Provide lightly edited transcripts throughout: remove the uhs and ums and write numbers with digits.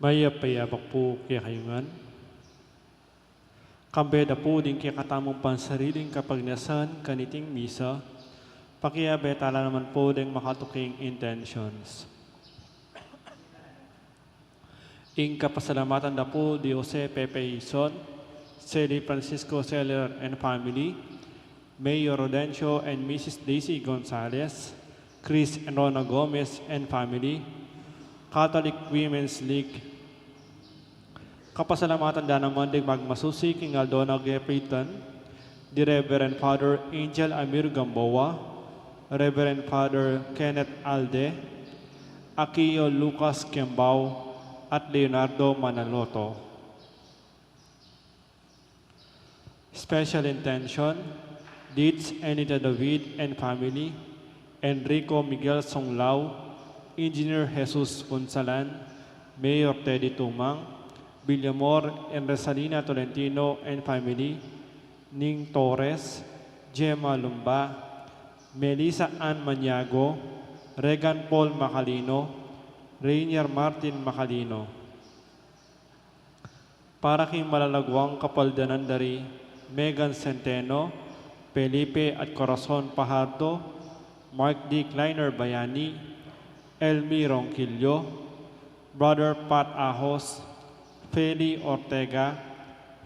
Maya payabak po kaya kayungan. Kambeda po din kaya katamong pansariling kapagnasan kaniting misa. Pakiyabetala naman po din makatuking intentions. Ing kapasalamatan na po di Jose Pepe Hison, Sally Francisco Seller and family, Mayor Rodencio and Mrs. Daisy Gonzalez, Chris and Rona Gomez and family, Catholic Women's League. Kapasalamatan da naman din magmasusi king Aldona Gepritan, the Reverend Father Angel Amir Gamboa, Reverend Father Kenneth Alde, Akio Lucas Kembao, at Leonardo Manaloto. Special intention, Deeds Anita David and family, Enrico Miguel Songlao, Engineer Jesus Punsalan, Mayor Teddy Tumang, Villamor and Rosalina Tolentino and family, Ning Torres, Gemma Lumba, Melissa Ann Maniago, Regan Paul Macalino, Rainier Martin Macalino. Para king malalagwang kapaldanan dari, Megan Centeno, Felipe at Corazon Pajardo, Mark D. Kleiner Bayani, Elmi Ronquillo, Brother Pat Ahos, Feli Ortega,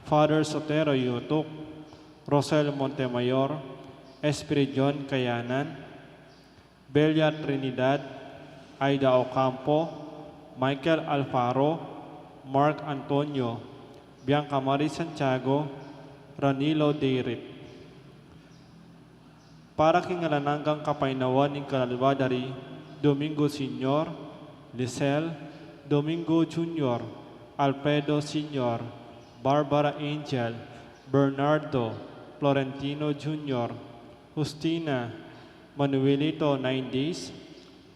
Father Sotero Yutuk, Rosel Montemayor, Espiridion Kayanan, Belia Trinidad, Aida Ocampo, Michael Alfaro, Mark Antonio, Bianca Marie Santiago, Ranilo Deirit. Para kingalananggang kapainawan ng kalalwa dari Domingo Senior, Lisel, Domingo Junior, Alfredo Senior, Barbara Angel, Bernardo, Florentino Junior, Justina, Manuelito 9 days,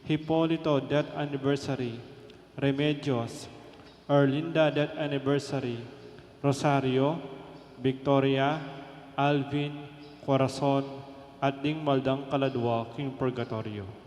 Hipolito death anniversary, Remedios, Erlinda death anniversary, Rosario, Victoria, Alvin, Corazon, at Ding Maldang Kaladwa, King Purgatorio.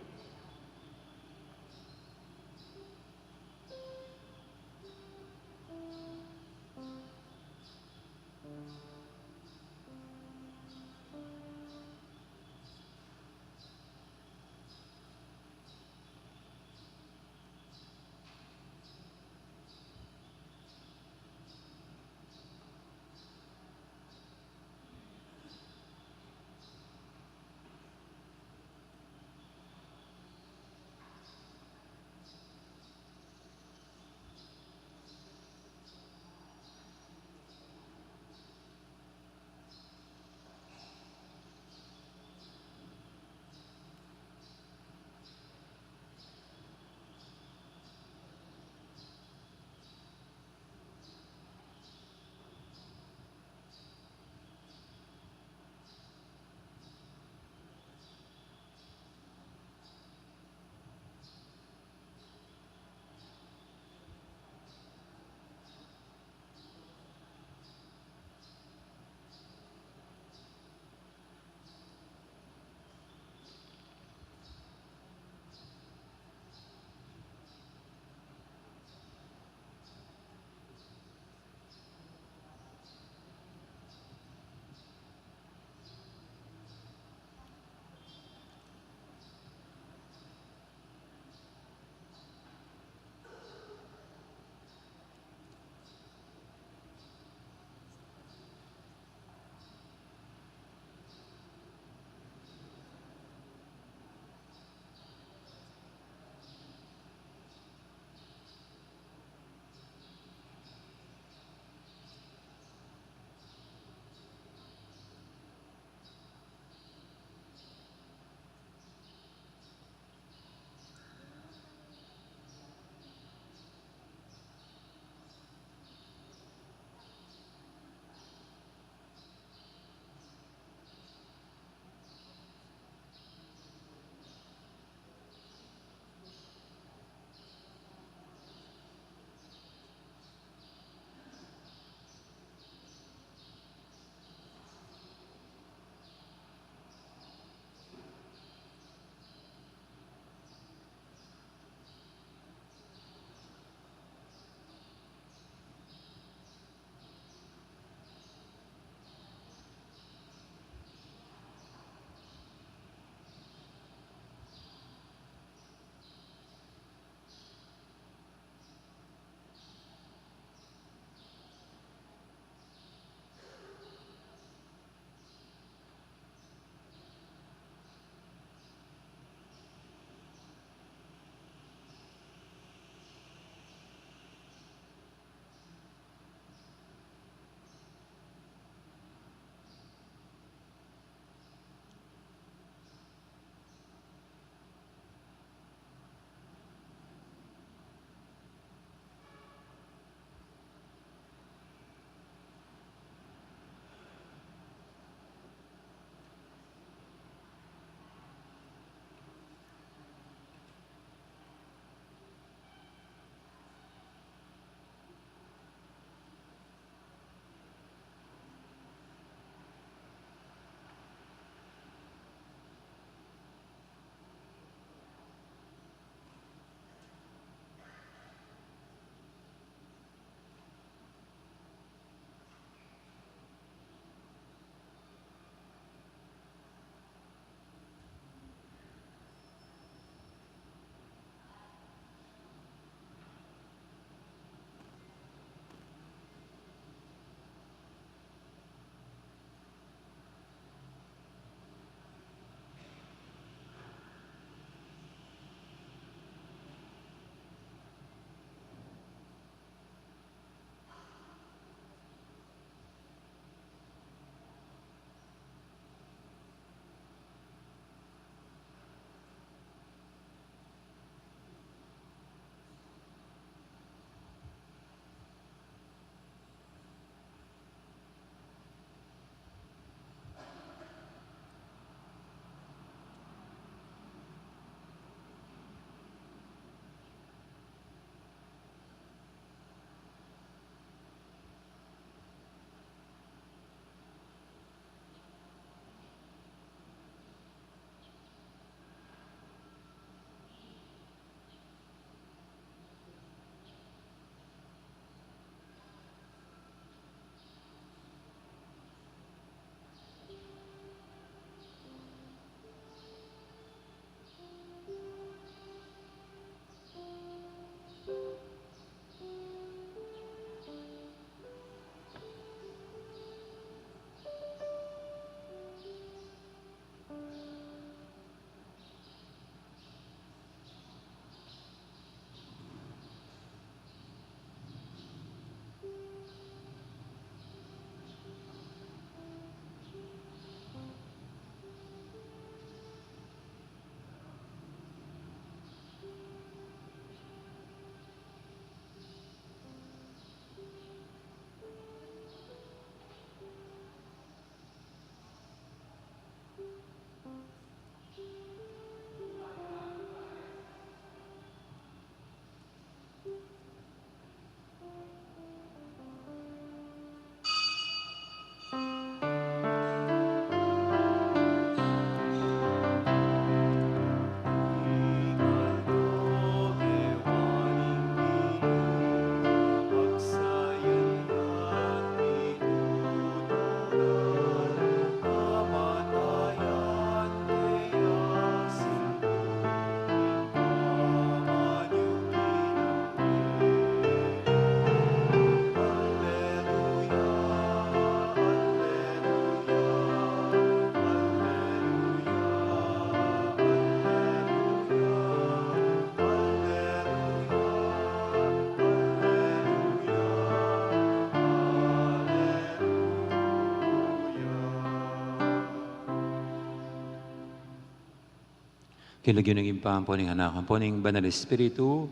Kilagyo ng impang po ng hanakan po ng Banal Espiritu,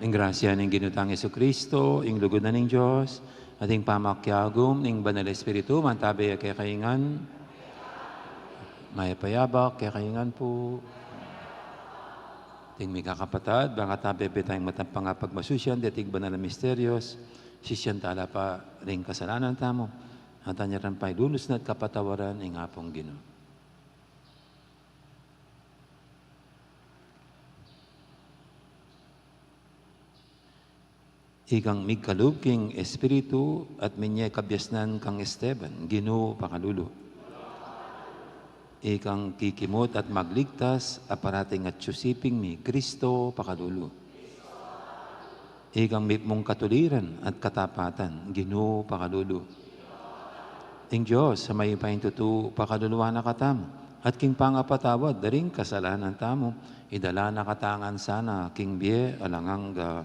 ng grasya ng ginutang Jesucristo, ng lugod na ng Diyos, ating pamakyagom ng Banal Espiritu, mantabi kay kaingan, may payabak kay kaingan po. Ting may kakapatad, baka tabi tayong matampang pagmasusyan, dating banal na misteryos, sisyan tala pa rin kasalanan tamo, at anyaran pa'y lulos na at kapatawaran ng apong Ginoo. Ikang migkalub king Espiritu at minyay kabyasnan kang Esteban, Ginoo pakalulo. Ikang kikimot at magligtas, aparating at susiping mi, Kristo pakalulo. Ikang mong katuliran at katapatan, Ginoo pakalulo. Ing Diyos sa may pahintutu pakaluluwa na katamo, at king pangapatawad, daring kasalanan tamo, idala na katangan sana, king biye alanganga.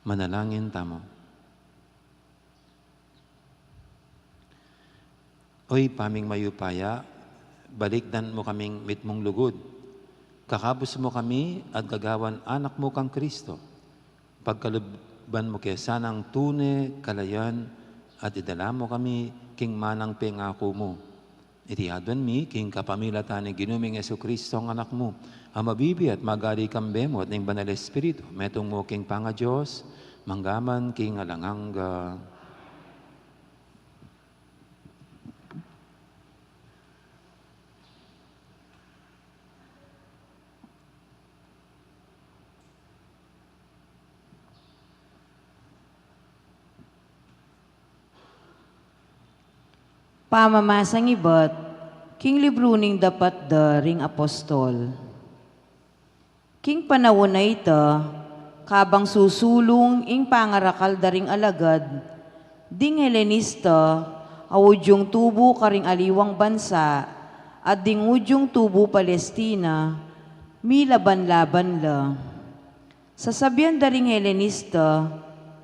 Manalangin tamo. Oy, paming mayupaya, balikdan mo kaming mitmong lugod. Kakabos mo kami at gagawan anak mo kang Kristo. Pagkaluban mo kaya sanang tune, kalayan, at idala mo kami king manang pengako mo. Itiadwan mi, king kapamilatan ni ginuming Jesucristo ang anak mo, ang mabibi at magari kambemo at ng Banal Espiritu, metong mo king panga Diyos, manggaman king alanganga. Pamamasang ibat, king libruning dapat da ring apostol. King panawon na ita, kabang susulong ing pangarakal da ring alagad, ding Helenista, awudyong tubo karing aliwang bansa, at ding udyong tubo Palestina, milaban-laban la. Sasabihan da ring Helenista,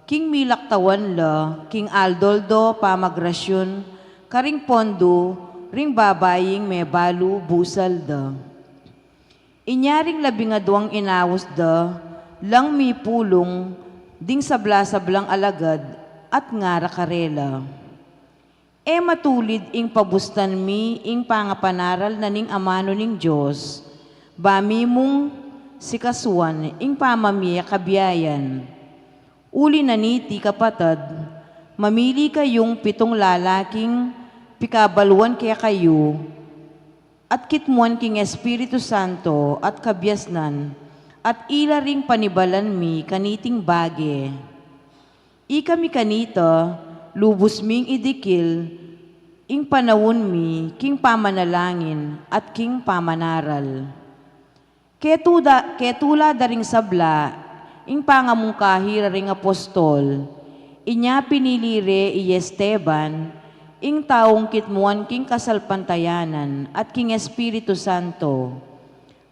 king milaktawan la, king Aldoldo pamagrasyon, karing pondo, ring babaying may balu busal da. Inyaring labingadwang inawos da, lang mi pulong, ding sabla-sablang alagad, at ngara karela. E matulid ing pabustan mi, ing pangapanaral na ning amano ning Diyos, bami mong sikasuan, ing pamamiya kabiyayan. Uli na niti kapatad, mamili kayong 7 lalaking pikabaluan kaya kayo, at kitmuan king Espiritu Santo at kabyasnan, at ila ring panibalan mi kaniting bage. Ikami kanita, lubos ming idikil, ing panawon mi, king pamanalangin, at king pamanaral. Ketula daring sabla, ing pangamungkahi ring apostol, inya pinilire i Esteban, ing taong kitmuan king kasalpantayanan at king Espiritu Santo.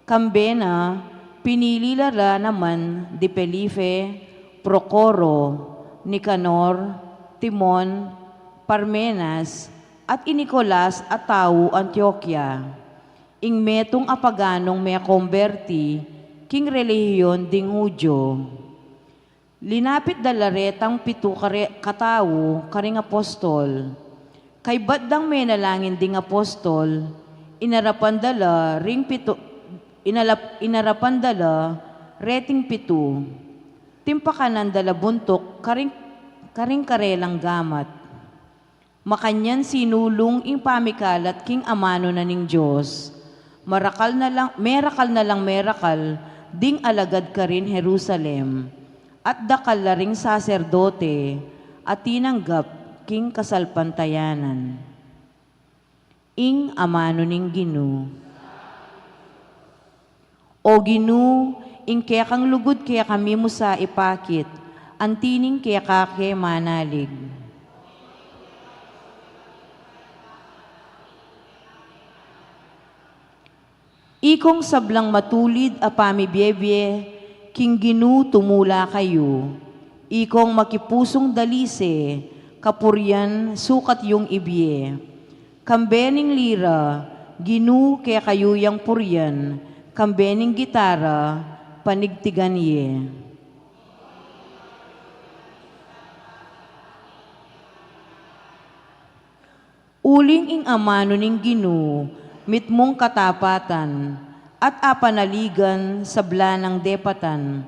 Kambena, pinililara naman di Felipe, Procoro, Nicanor, Timon, Parmenas, at Nicolas at tao Antioquia. Ing metong apaganong may konberti, king relihiyon ding Hudyo. Linapit dalaretang 7 katao karing apostol. Kay baddang may nalangin ding apostol, inarapandala reting 7, timpakanan dala buntok karing karelang gamat. Makanyan sinulong ing pamikalat king amano na ning Diyos. Merakal na lang ding alagad ka rin Jerusalem, at dakal na ring saserdote, at tinanggap king kasalpantayanan. Ing amano ning Ginoo. O Ginoo, ing kaya kang lugod kaya kami mo sa ipakit, antining kaya kake manalig. Ikong sablang matulid a pamibiyebye, king Ginoo tumula kayo. Ikong makipusong dalise, kapuryan sukat yung ibye. Kambening lira, ginu kaya kayuyang puryan, kambening gitara, panigtigan ye. Uling ing amano ning ginu, mitmong katapatan, at apanaligan sa blanang depatan,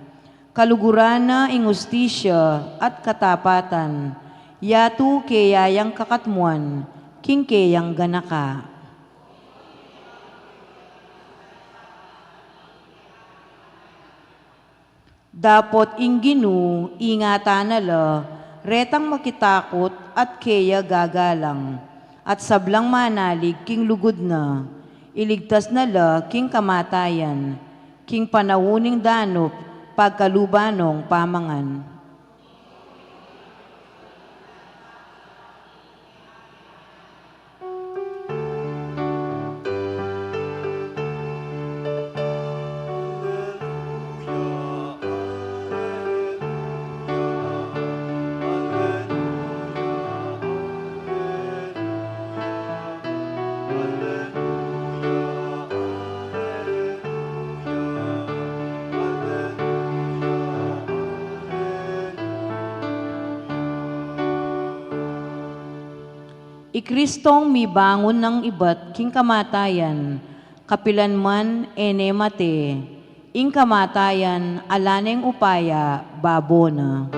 kalugurana ing ustisya at katapatan, yatu kayayang kakatmuan, king kayang ganaka. Dapot ing ginu, ingatan nala, retang makitakot at kaya gagalang, at sablang manalig king lugod na, iligtas nala king kamatayan, king panawuning danop, pagkalubanong pamangan. Ikristong mibangon ng iba't king kamatayan, kapilan man enemate, ing kamatayan alaneng upaya babona.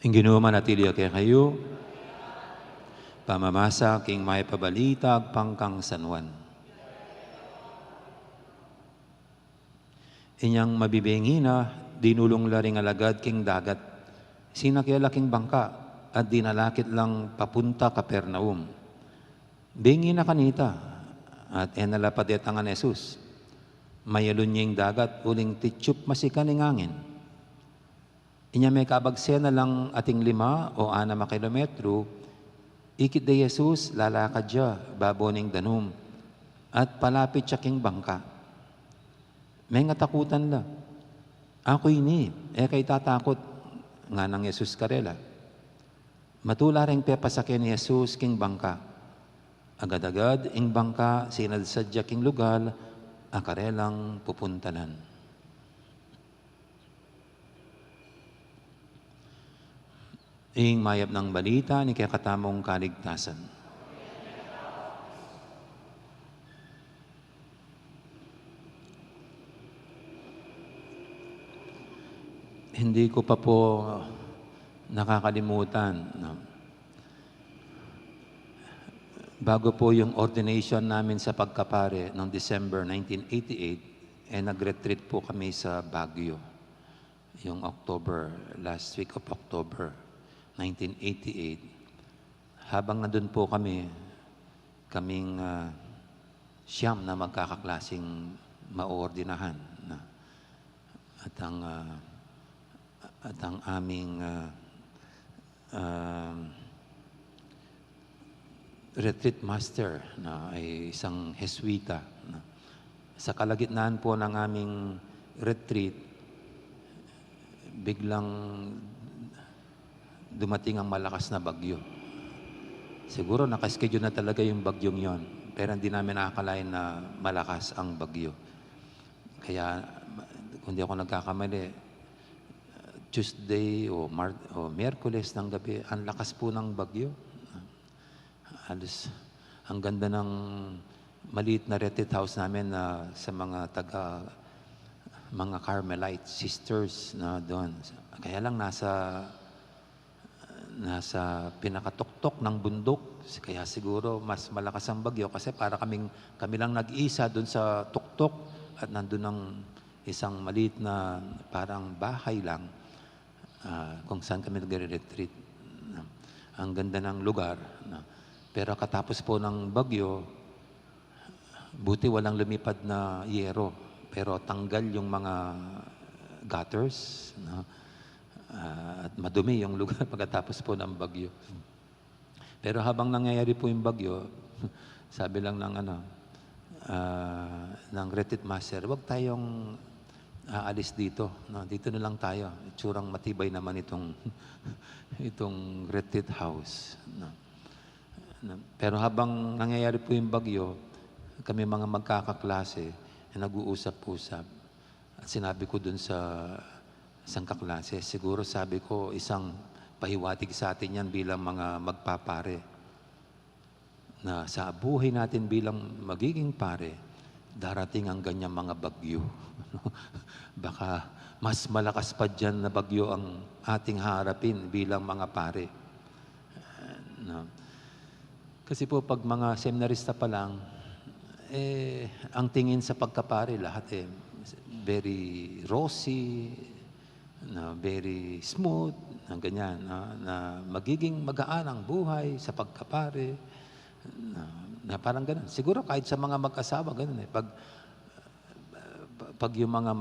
Ang Ginoo manatili kay kayo, pamamasa king may pabalitag pangkang sanwan. Inyang mabibingina, dinulong laring alagad king dagat, sinakyala king bangka, at dinalakit lang papunta Kapernaum. Bingi na kanita, at enalapadet ang Jesus. Mayalon niyang dagat, uling titsup masikan ng angin. Inya may kabagsena lang ating 5 o 6 kilometro, ikit de Jesus, lalakad siya, baboning danum, at palapit siya king bangka. May nga takutan la. Ako ini, kay tatakot nga ng Jesus karela. Matula rin pepasakin ni Jesus king bangka. Agad-agad, ing bangka, sinadsadya king lugar, akarelang pupuntanan. Ing mayap ng balita ni kakatamong kaligtasan. Hindi ko pa po nakakalimutan. No? Bago po yung ordination namin sa pagkapare noong December 1988, nag-retreat po kami sa Baguio. Yung last week of October 1988. Habang nandun po kaming siyam na magkakaklasing maordinahan. At ang aming retreat master na ay isang Jesuita. Sa kalagitnaan po ng aming retreat, biglang dumating ang malakas na bagyo. Siguro nakaschedule na talaga yung bagyong yon, pero hindi namin nakakalain na malakas ang bagyo. Kaya kung di ako nagkakamali, Tuesday o Miyerkules ng gabi, ang lakas po ng bagyo. Halos ang ganda ng maliit na retreat house namin na sa mga mga Carmelite sisters na doon. Kaya lang nasa pinakatuktok ng bundok, kaya siguro mas malakas ang bagyo kasi para kami lang nag-isa doon sa tuktok at nandun ang isang maliit na parang bahay lang kung saan kami nag-retreat. Ang ganda ng lugar. Pero katapos po ng bagyo, buti walang lumipad na yero, pero tanggal yung mga gutters, no? At madumi yung lugar pagkatapos po ng bagyo. Pero habang nangyayari po yung bagyo, sabi lang ng ng retreat master, wag tayong aalis dito. No? Dito na lang tayo. Itsurang matibay naman itong itong retreat house. No? Pero habang nangyayari po yung bagyo, kami mga magkakaklase, nag-uusap-usap. At sinabi ko dun sa isang kaklase, siguro sabi ko, isang pahiwatig sa atin yan bilang mga magpapare. Na sa buhay natin bilang magiging pare, darating ang ganyang mga bagyo. Baka mas malakas pa dyan na bagyo ang ating harapin bilang mga pare. No. Kasi po pag mga seminarista pa lang, ang tingin sa pagkapare lahat very rosy, na very smooth, na ganyan, na magiging magaan ang buhay sa pagkapare, na parang ganun. Siguro kahit sa mga mag-asawa, ganun Pag yung mga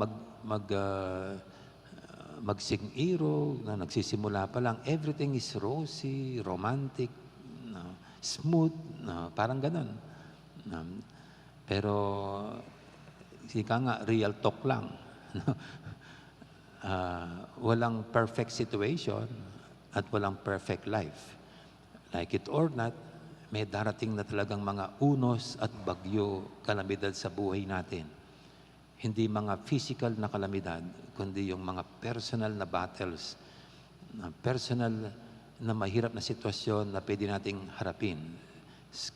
magsing-iro, na nagsisimula pa lang, everything is rosy, romantic, smooth, parang ganun. Pero, ika nga, real talk lang. Walang perfect situation at walang perfect life. Like it or not, may darating na talagang mga unos at bagyo, kalamidad sa buhay natin. Hindi mga physical na kalamidad, kundi yung mga personal na battles, personal na mahirap na sitwasyon na pwede nating harapin.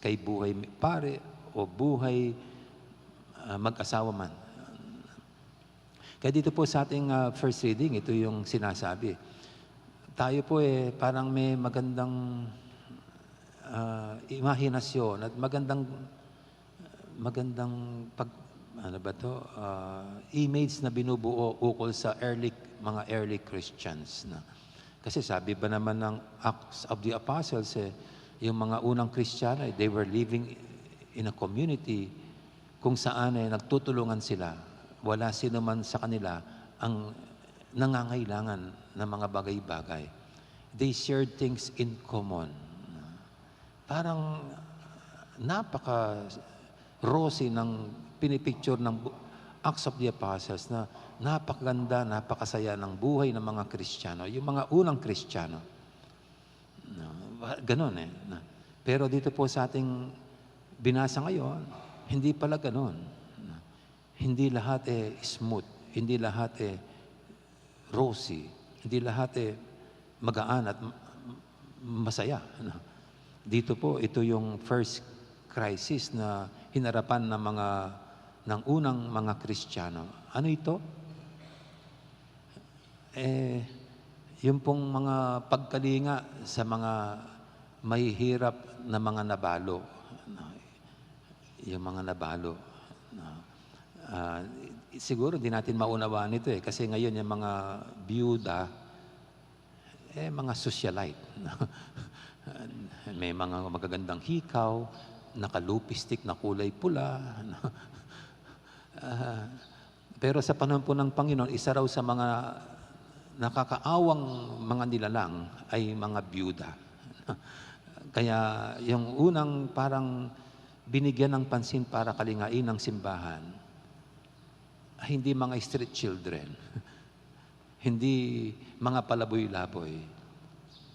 Kay buhay pare o buhay mag-asawa man. Kaya dito po sa ating first reading, ito yung sinasabi. Tayo po parang may magandang imahinasyon at magandang image na binubuo ukol sa mga early Christians. Kasi sabi ba naman ng Acts of the Apostles, yung mga unang Kristiyano, they were living in a community kung saan nagtutulungan sila. Wala sino man sa kanila ang nangangailangan ng mga bagay-bagay. They shared things in common. Parang napaka-rosy ng pinipicture ng Acts of the Apostles na napakaganda, napakasaya ng buhay ng mga Kristiyano, yung mga unang Kristiyano. Ganon Pero dito po sa ating binasa ngayon, hindi pala ganon. Hindi lahat smooth, hindi lahat rosy, hindi lahat magaan at masaya. Dito po, ito yung first crisis na hinarapan ng unang mga Kristiyano. Ano ito? Yung pong mga pagkalinga sa mga mahihirap na mga nabalo. Yung mga nabalo. Siguro di natin maunawaan ito kasi ngayon yung mga byuda mga socialite. May mga magagandang hikaw, nakalupistik na kulay pula. Pero sa panahon po ng Panginoon, isa raw sa mga nakakaawang mga nilalang ay mga byuda. Kaya yung unang parang binigyan ng pansin para kalingain ng simbahan, hindi mga street children, hindi mga palaboy-laboy,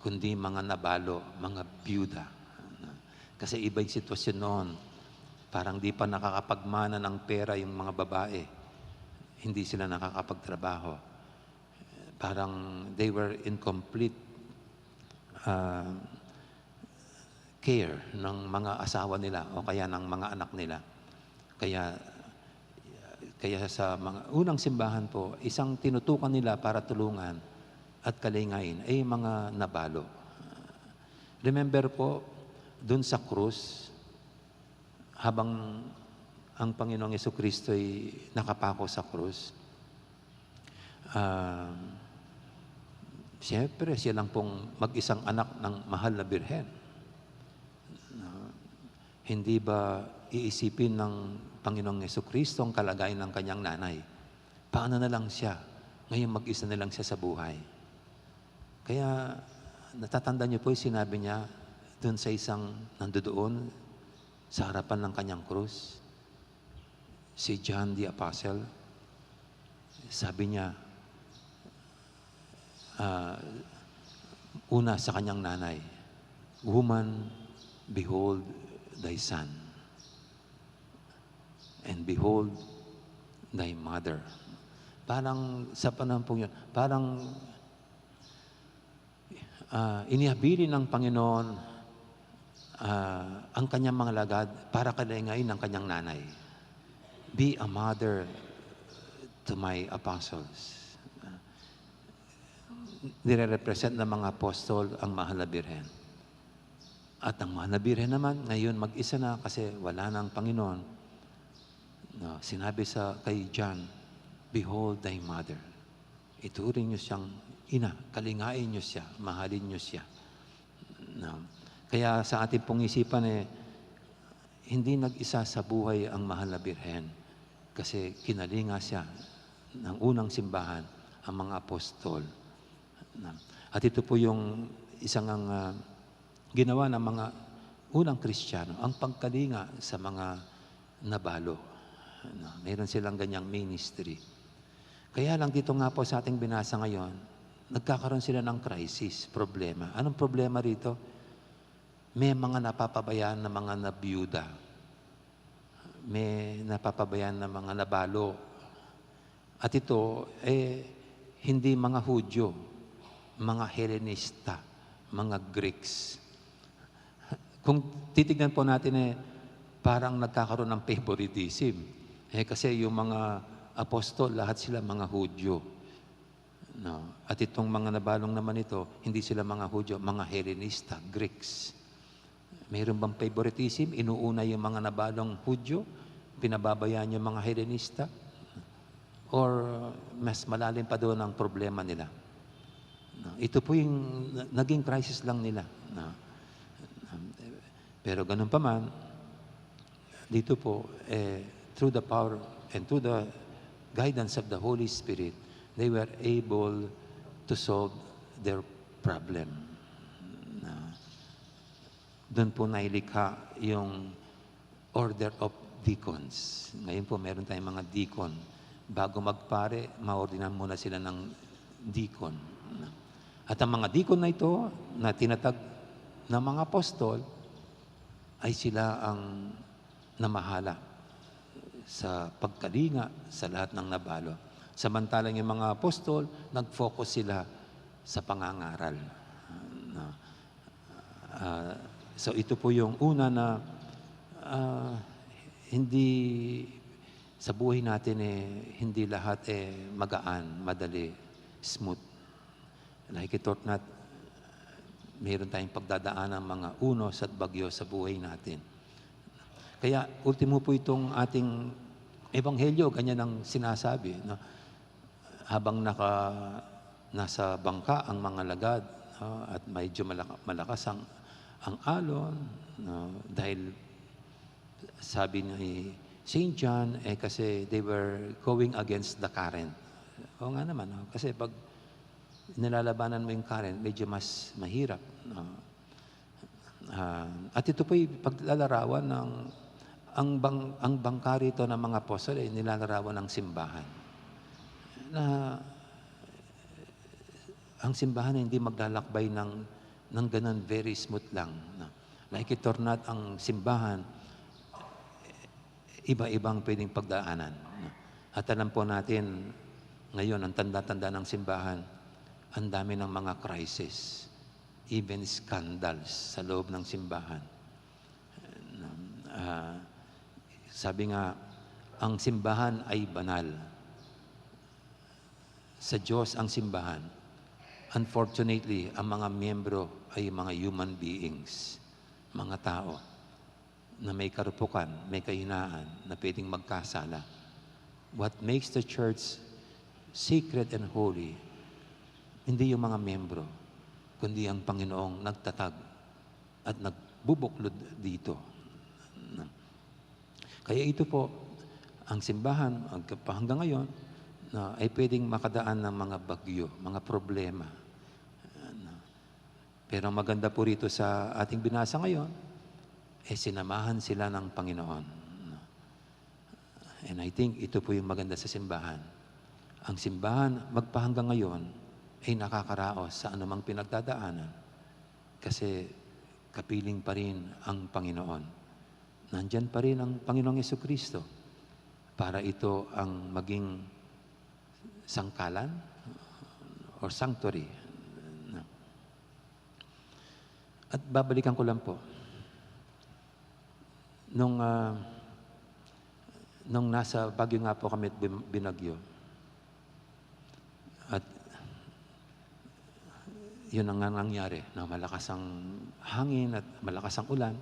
kundi mga nabalo, mga byuda. Kasi iba yung sitwasyon noon. Parang di pa nakakapagmana ng pera yung mga babae. Hindi sila nakakapagtrabaho. Parang they were in complete care ng mga asawa nila o kaya ng mga anak nila. Kaya sa mga unang simbahan po, isang tinutukan nila para tulungan at kalingain ay mga nabalo. Remember po, dun sa krus, habang ang Panginoong Jesucristo ay nakapako sa krus, siyempre siya lang pong mag-isang anak ng mahal na birhen. Hindi ba iisipin ng Panginoong Jesucristo ang kalagayan ng kanyang nanay? Paano na lang siya Ngayon mag-isa na lang siya sa buhay. Kaya natatanda niyo po yung sinabi niya doon sa isang nandoon sa harapan ng kanyang krus, si John the Apostle. Sabi niya, una sa kanyang nanay, "Woman, behold thy son, and behold thy mother." Parang sa panahon po yun, parang inihabili ng Panginoon ang kanyang mga lagad para kalingain ng kanyang nanay. Be a mother to my apostles. Nire-represent ng mga apostol ang mahal na Birhen. At ang mahal na Birhen naman, ngayon mag-isa na kasi wala ng Panginoon. No, sinabi kay John, "Behold thy mother." Ituring niyo siyang ina, kalingain niyo siya, mahalin niyo siya. No. Kaya sa ating pong isipan hindi nag-isa sa buhay ang mahal na Birhen kasi kinalinga siya ng unang simbahan, ang mga apostol. No. At ito po yung isang ginawa ng mga unang Kristiyano, ang pagkalinga sa mga nabalo. No. Mayroon silang ganyang ministry. Kaya lang dito nga po sa ating binasa ngayon, nagkakaroon sila ng crisis, problema. Anong problema rito? May mga napapabayaan na mga nabiyuda. May napapabayaan na mga nabalo. At ito, hindi mga Hudyo, mga Hellenista, mga Greeks. Kung titignan po natin, parang nagkakaroon ng favoritism. Kasi yung mga apostol, lahat sila mga Hudyo. No. At itong mga nabalong naman ito, hindi sila mga Hudyo, mga Hellenista, Greeks. Mayroon bang favoritism? Inuuna yung mga nabalong Hudyo? Pinababayaan yung mga Hellenista? Or mas malalim pa doon ang problema nila? No. Ito po yung naging crisis lang nila. No. Pero ganun pa man, dito po, through the power and through the guidance of the Holy Spirit, they were able to solve their problem. Doon po nailikha yung order of deacons. Ngayon po meron tayong mga deacon. Bago magpare, maordinan muna sila ng deacon. At ang mga deacon na ito, na tinatag ng mga apostol, ay sila ang namahala sa pagkalinga sa lahat ng nabalo. Samantalang yung mga apostol, nag-focus sila sa pangangaral. So ito po yung una na hindi sa buhay natin hindi lahat magaan, madali, smooth. Nakikitort na mayroon tayong pagdadaan ng mga unos at bagyo sa buhay natin. Kaya ultimo po itong ating ebanghelyo, ganyan ang sinasabi. No? Habang nasa bangka ang mga lagad, no? At medyo malakas ang alon, no? Dahil sabi ni St. John, kasi they were going against the current. Oo nga naman, no? Kasi pag nilalabanan mo yung current, medyo mas mahirap. No? At ito po yung paglalarawan ng ang bangka rito ng mga apostol ay nilalarawan ng simbahan. Na ang simbahan ay hindi maglalakbay ng ganun very smooth lang. No? Like it or not, ang simbahan, iba-ibang pwedeng pagdaanan. No? At alam po natin, ngayon, ang tanda-tanda ng simbahan, ang dami ng mga crisis, even scandals sa loob ng simbahan. Sabi nga, ang simbahan ay banal. Sa Diyos ang simbahan. Unfortunately, ang mga miyembro ay mga human beings, mga tao na may karupukan, may kahinaan, na pwedeng magkasala. What makes the church sacred and holy, hindi yung mga miyembro, kundi ang Panginoong nagtatag at nagbubuklod dito. Kaya ito po, ang simbahan, hanggang ngayon, no, ay pwedeng makadaan ng mga bagyo, mga problema. Ano. Pero maganda po rito sa ating binasa ngayon, sinamahan sila ng Panginoon. No. And I think ito po yung maganda sa simbahan. Ang simbahan, magpahanggang ngayon, ay nakakaraos sa anumang pinagdadaanan. Kasi kapiling pa rin ang Panginoon. Nandyan pa rin ang Panginoong Jesucristo para ito ang maging sangkalan or sanctuary. At babalikan ko lang po. Nung nasa Baguio nga po kami at binagyo, at yun ang nangyari, na malakas ang hangin at malakas ang ulan.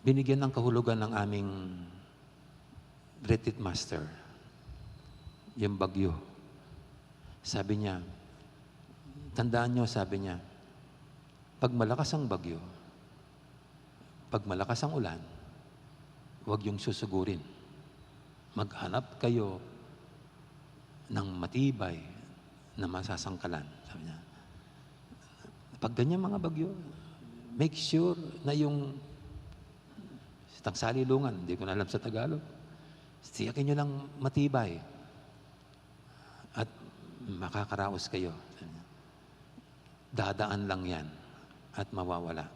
Binigyan ng kahulugan ng aming retreat master, yung bagyo. Sabi niya, tandaan niyo, sabi niya, pag malakas ang bagyo, pag malakas ang ulan, huwag yung susugurin. Maghanap kayo ng matibay na masasangkalan. Sabi niya, pag ganyan mga bagyo, make sure na yung tangsalilungan, hindi ko na alam sa Tagalog, siyakin nyo lang matibay at makakaraos kayo. Dadaan lang yan at mawawala.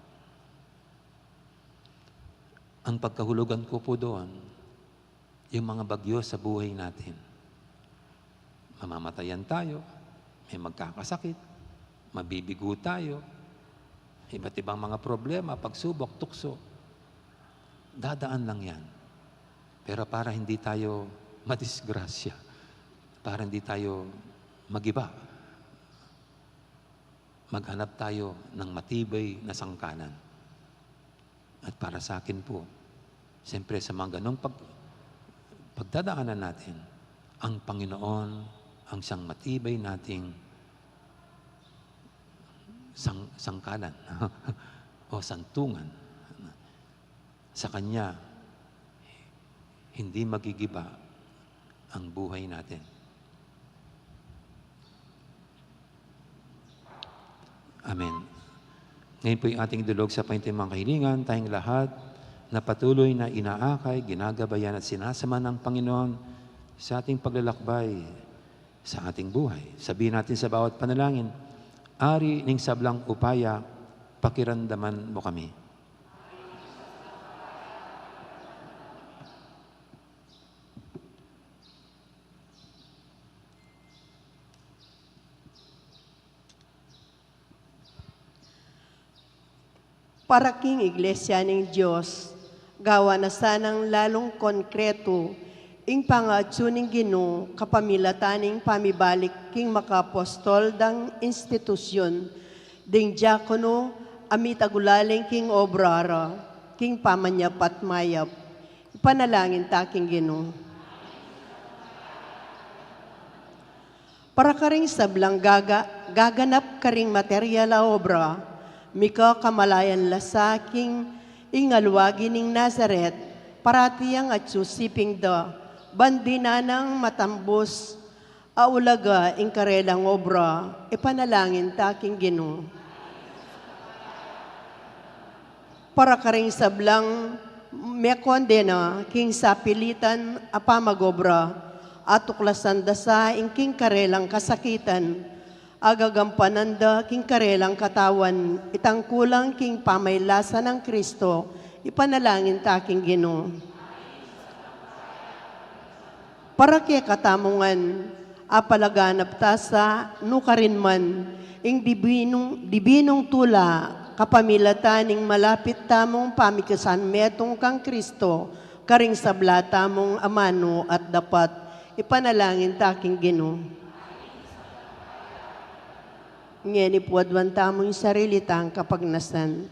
Ang pagkahulugan ko po doon, yung mga bagyo sa buhay natin. Mamamatayan tayo, may magkakasakit, mabibigo tayo, iba't ibang mga problema, pagsubok, tukso. Dadaan lang yan. Pero para hindi tayo madisgrasya, para hindi tayo magiba, maghanap tayo ng matibay na sangkalan. At para sa akin po, siyempre sa mga ganong pagdadaanan natin, ang Panginoon ang siyang matibay nating sangkalan o santungan. Sa Kanya, hindi magigiba ang buhay natin. Amen. Ngayon po yung ating dulog sa paintimang kahilingan, tayong lahat na patuloy na inaakay, ginagabayan at sinasama ng Panginoon sa ating paglalakbay sa ating buhay. Sabihin natin sa bawat panalangin, Ari ning sablang upaya, pakiramdaman mo kami. Para king iglesia ng Diyos, gawa na sanang lalong konkreto, ing pangatsuning Ginoo kapamilataning pamibalik king makapostol dang institusyon, ding diakono amitagulaling king obrara, king pamanyapat mayap. Ipanalangin taking Ginoo. Para karing sablang gaganap karing material a obra, mika kamalayan lasaking ingalwagi ning Nazaret, paratiyang at susiping da, bandina ng matambos, aulaga ing karelang obra, ipanalangin taking Ginoo. Para karing sablang mekondena, king sapilitan apamagobra, at tuklasan da sa ing king karelang kasakitan, agagampananda king karelang katawan, itangkulang king pamaylasa ng Kristo, ipanalangin taking Ginoo. Para kay katamungan, apalaganap ta sa nukarin man, ing dibinong tula, kapamilataning malapit tamong pamikasan metong kang Kristo, karing sabla tamong amano at dapat, ipanalangin taking Ginoo. Ngeni puadwan tamong sarili tang kapagnasan.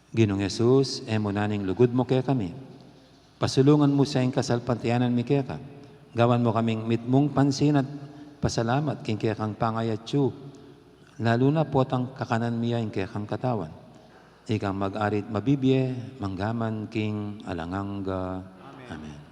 Ginoong Yesus, emo naning lugod mo kaya kami. Pasulungan mo sa iyong kasalpantianan mi kaya ka. Gawan mo kaming mitmong pansin at pasalamat king kaya kang pangayatsu. Lalo na po ang kakanan miya ing kekang katawan. Ikang mag-arit mabibye, manggaman king alanganga. Amen.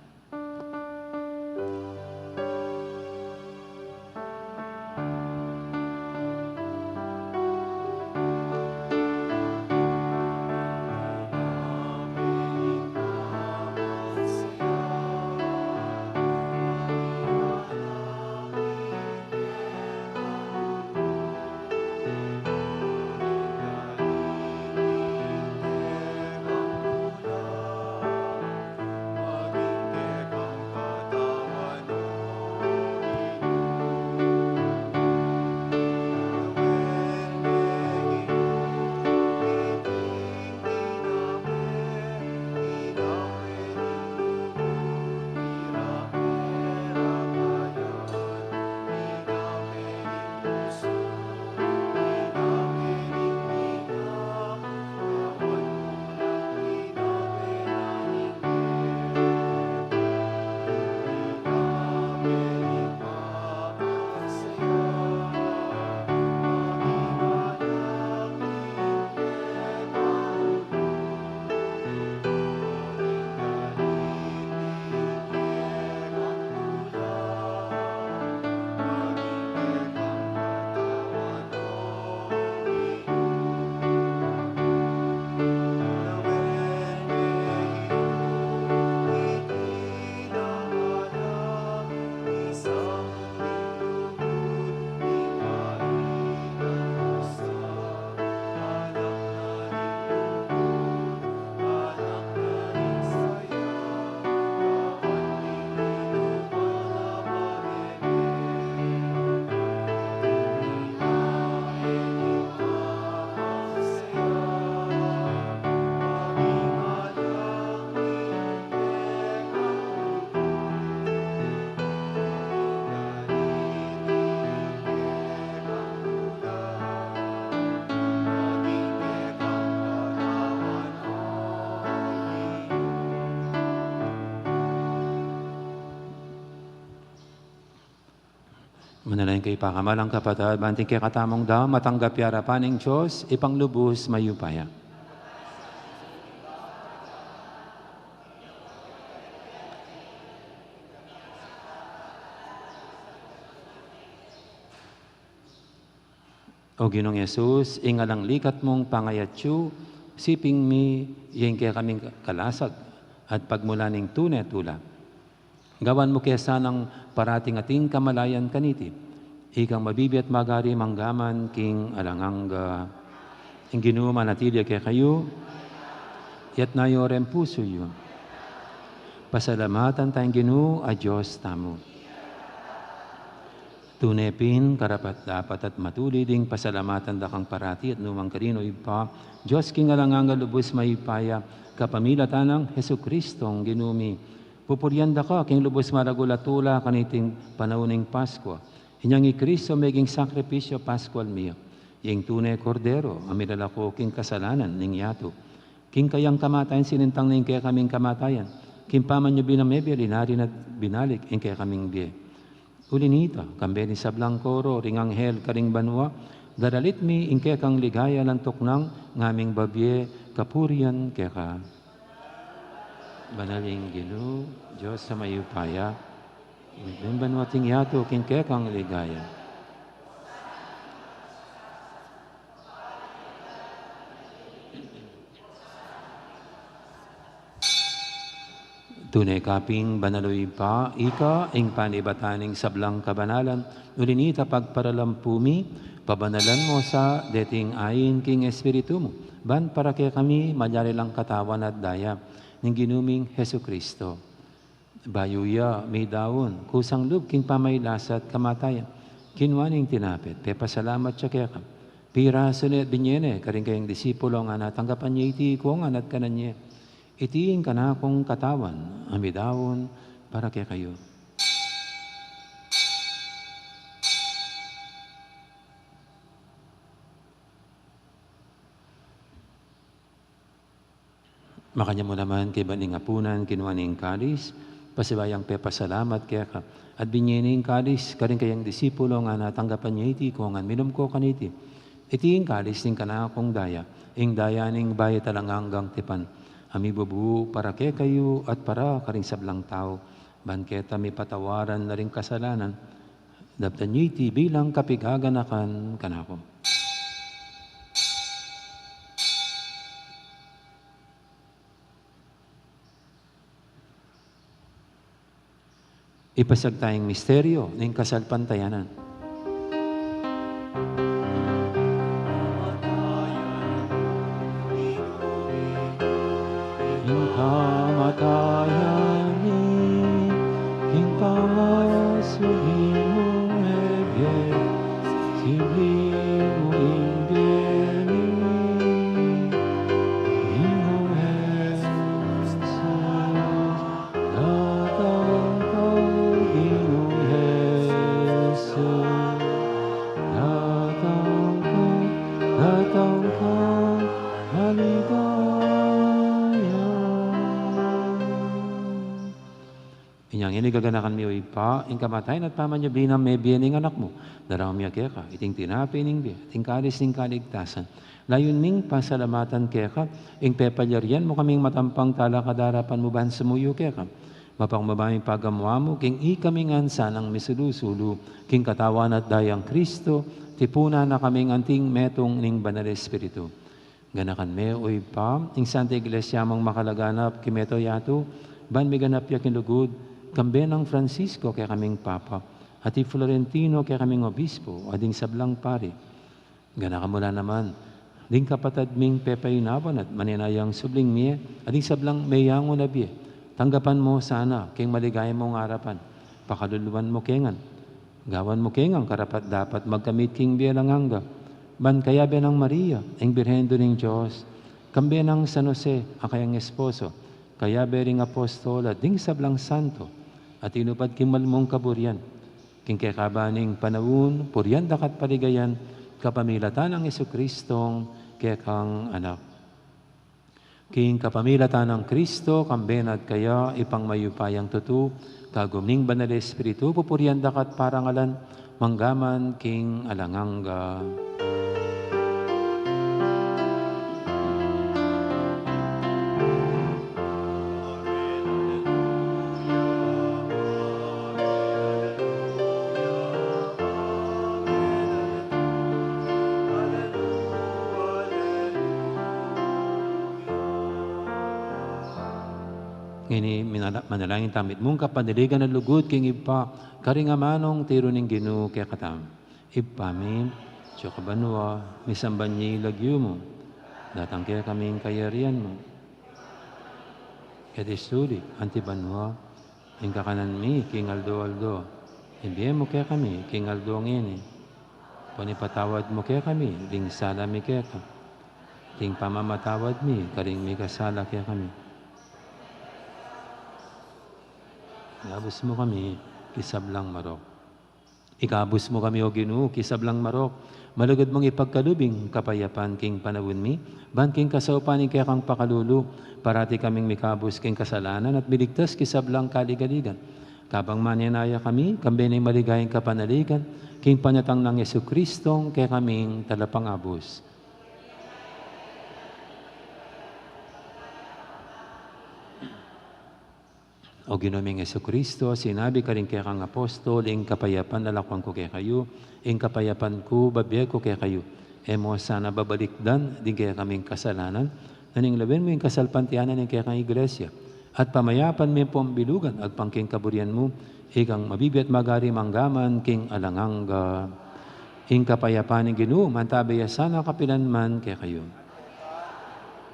Manalangin kay pakamalang kapatid, banting kay katamong daw, matanggap yarapan ng Diyos, ipanglubos mayupaya. O Ginong Yesus, ingalang likat mong pangayatsu, siping mi, yung kaya kaming kalasag, at pagmula ning tunay tula. Gawan mo kesa ng parating ating kamalayan kaniti. Ikang mabibi at magari manggaman king alanganga. Ang Ginoo manatili kay kayo, yat nayorem puso yun. Pasalamatan tayong Ginoo a Diyos tamo. Tunepin, karapat dapat at matuli ding pasalamatan dakang parati at numang karino ipa. Diyos king alanganga lubos maipaya, kapamila tanang Hesu Kristong ginumi. Pupuryanda ka, king lubos maragulatula kaniting panauning Pasko. Inyang Kristo maging sakripisyo Pascual miyo. Yung tunay kordero, amilala ko king kasalanan ning yato. King kayang kamatayan sinintang ning kaya kaming kamatayan. King paman nyo binamebe, linarin at binalik ing kaya kaming biye. Ulinita, kambeni sa Blancoro, ring anghel karing banwa, daralit mi ing kaya kang ligaya lantok ng ngaming babye, kapurian kaya ka. Banaling Ginoo, Diyos sa mayupaya, banwating yato, king kaya kang ligaya. Tunay kaping banaloy pa, ika, ing panibataning sablang kabanalan, ulinita pagparalampumi, pabanalan mo sa dating ayin king espiritu mo. Ban para kaya kami, malyari lang katawan at daya, ng ginuming Hesu Kristo. Bayuya, may dawon, kusang lub, king pamaylasat, kamatayan. Kinwaning tinapit, pe pasalamat siya kaya ka. Pira sulit binyene, karing kayang disipulo nga natanggapan niya iti ko nga nat kanan niya. Itiin ka na akong katawan, amidawon, para kaya kayo. Makanya mo naman kay baning apunan, kinuha ning kalis, pasibayang pepasalamat kaya ka. At binyening kalis, karing kayang disipulo nga natanggapan niya iti, kung nga minum ko kaniti. Iti kalis ning kana kong daya, ing daya ning bayat talanganggang tipan. Ami bubu para ke kayo at para karing sablang tao. Banketa mi patawaran na ring kasalanan. Dabtan niyo iti bilang kapigaganakan kanako. Ipasag tayong misteryo ng kasalpantayanan. Ing kamatayan ni, ing pangasuhin mo ebye, sibli mo imbyeni, ing Jesus, datang ka, ing Jesus, datang ka, maligaya. Inyang inigaganakan mi pa, ing kamatayan at pamanyabli ng may biyaning anak mo. Daraw miya keka, iting tinapi ning biya, iting kalis ning kaligtasan. Layon ning pasalamatan keka, ing pepalyarian mo kaming matampang talakadarapan mo ban sumuyo keka. Mapangmabaming pagamwa mo, king ikaming ansa ng misulusulu, king katawan at dayang Kristo, tipuna na kaming anting metong ning banal Espiritu. Ganakan me oy pa, ing Santa Iglesia mong makalaganap, kimeto yato, ban may ganap yakin lugod, kambe ng Francisco kaya kaming Papa, at Florentino kaya kaming Obispo, ading sablang pari. Gana ka mula naman, ding kapatad ming pepayunawan at maninayang subling miye, ading sablang mayango na biye. Tanggapan mo sana, king maligaya mong harapan, pakaluluan mo kengan. Gawan mo kengan, karapat dapat magkamit king biya langanga. Ban kaya be ng Maria, ang Birhendo ng Diyos, kambe ng San Jose, akayang esposo, kaya bering apostol at ding sablang santo, at inupad kimal mong kaburian, king kekabaning panawun, purian dakat paligayan, kapamilatan ng Jesukristong kekang anak. King kapamilatan ng Kristo, kambenad kaya ipangmayupayang tutu, kagumning banal Espiritu, pupurian dakat parangalan, manggaman king alanganga. Ngini manalangin tamit mong kapaniligan ng lugod king ipa karingamanong tiro ning Ginoo kaya katam. Ipamin, siya kabanwa, misamban niya lagyo mo. Datang kaya kaming kayarian mo. Kaya istudi, antibanwa, ing kakanan mi, king aldo. Ibiyan mo kaya kami, king aldo ngini. Panipatawad mo kaya kami, ding sala mi kaya ka. Ding pamamatawad mi, karing mi kasala kaya kami. Ikabus mo kami, kisablang marok. Ikabus mo kami, O Ginoo, kisablang marok. Malugod mong ipagkalubing, kapayapan king panawin mi, ban king kasaupanin kaya kang pakalulu, parati kaming mikabus king kasalanan at biligtas kisablang kaligaligan. Kabang manyanaya kami, kambenay maligayang kapanaligan, king panyatang ng Jesukristong kaya kaming talapangabos. O Ginoong Jesucristo, sinabi ka rin kaya kang apostol, ing kapayapan nalakwang ko kaya kayo, ing kapayapan ko, babiyag ko kaya kayo. Emo sana babalikdan, din kaya kaming kasalanan, naning labin mo yung kasalpantianan ng kaya kang iglesia. At pamayapan mo yung pambilugan, agpangking kaburian mo, ikang mabibiyat magari manggaman, king alanganga. Ing kapayapan ng Ginoo, mantabaya sana kapilan man kaya kayo.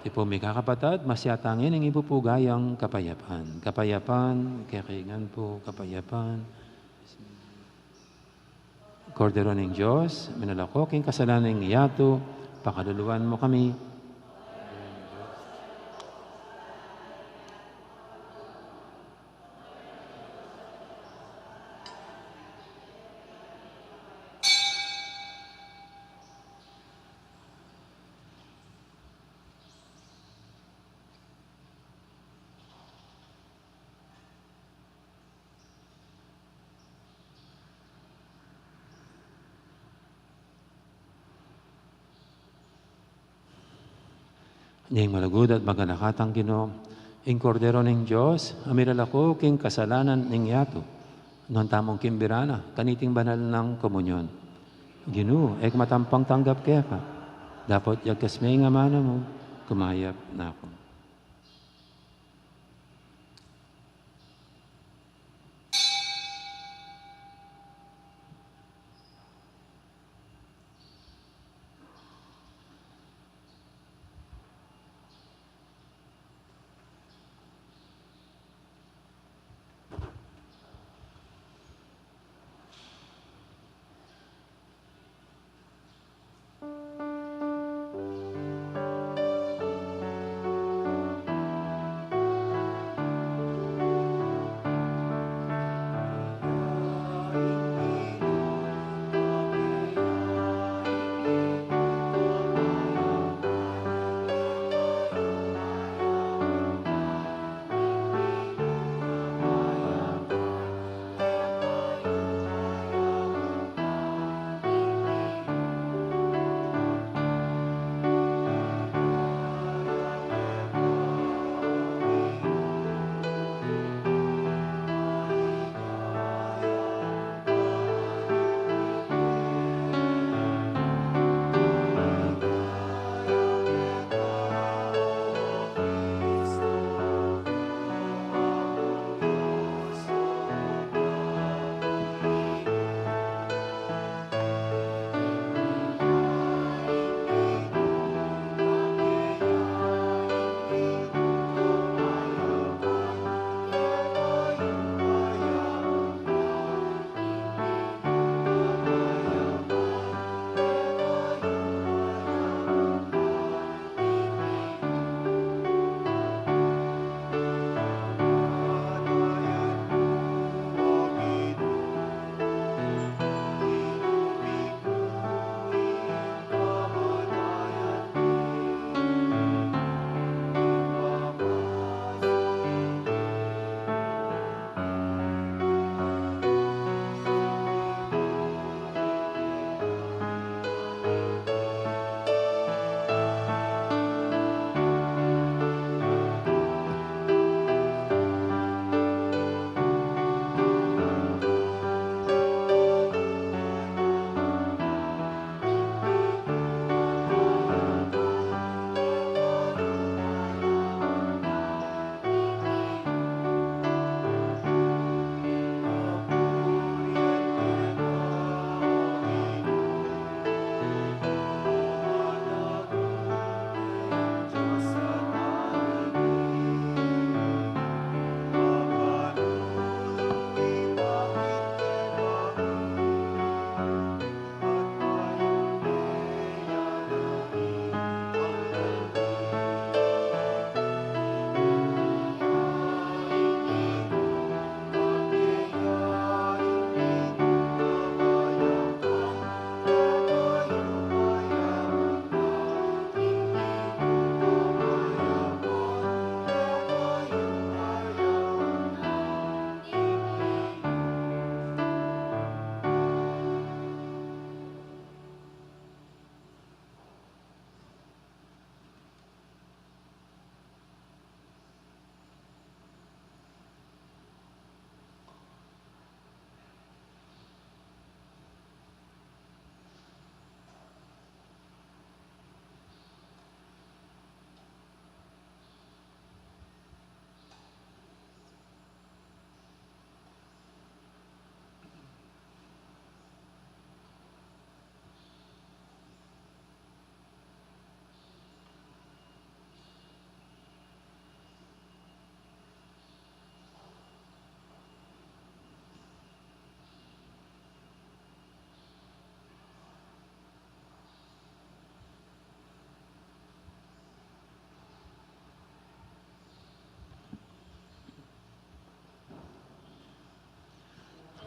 Tipo may kakapatad, masyatangin ang ipupugayang kapayapan. Kapayapan, kakaingan po, kapayapan. Kordero ng Diyos, minalako, king kasalanan ng iyato, pakaluluan mo kami. Ning malagud at maganakatang Ginoo, ing kordero ning Dios, amiralako king kasalanan ning yato. Non tamong kimbirana, kaniting banal ng komunyon. Ginoo, ek matampang tanggap kaya ka. Dapat yagkas may nga mana mo, kumayap na ako.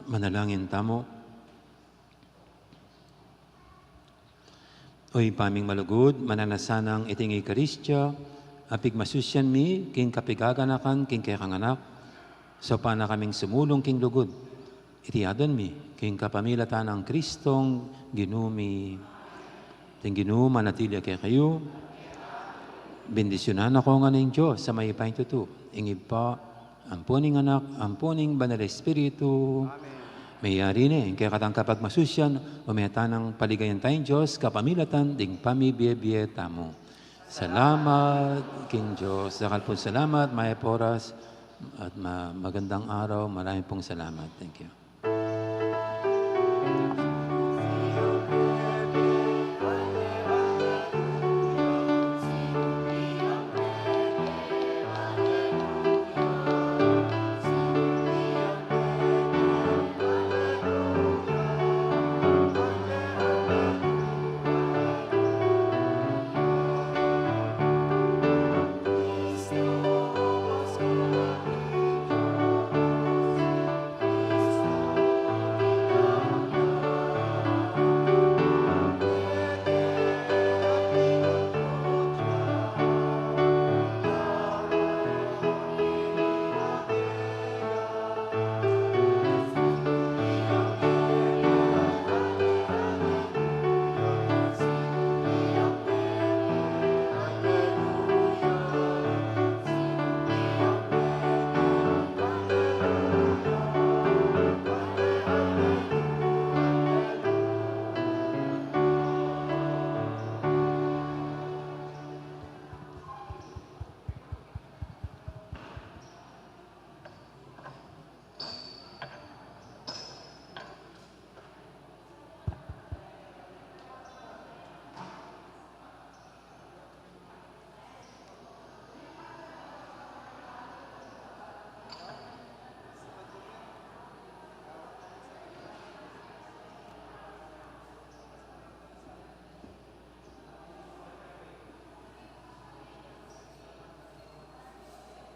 Manalangin tamo. Oy paming malugod, mananasanang iting Eukaristya, apig masusyan mi, king kapigaganakan, king kakanganak, so pa na kaming sumulong king lugod. Itiadan mi, king kapamilatan ng Kristong ginumi, ting ginuma natilya kay kayo, Bendisyonan ako nga ng Diyos sa may paintuto. Ingib pa, ampuning anak, ampuning banal espiritu. Mayari ni, kaya katang kapag masusyan, umiyata ng paligayan tayong Diyos, kapamilatan, ding pamibiyebye tamo. Salamat, King Diyos. Sakal po salamat, Maya Poras, at magandang araw. Maraming pong salamat. Thank you.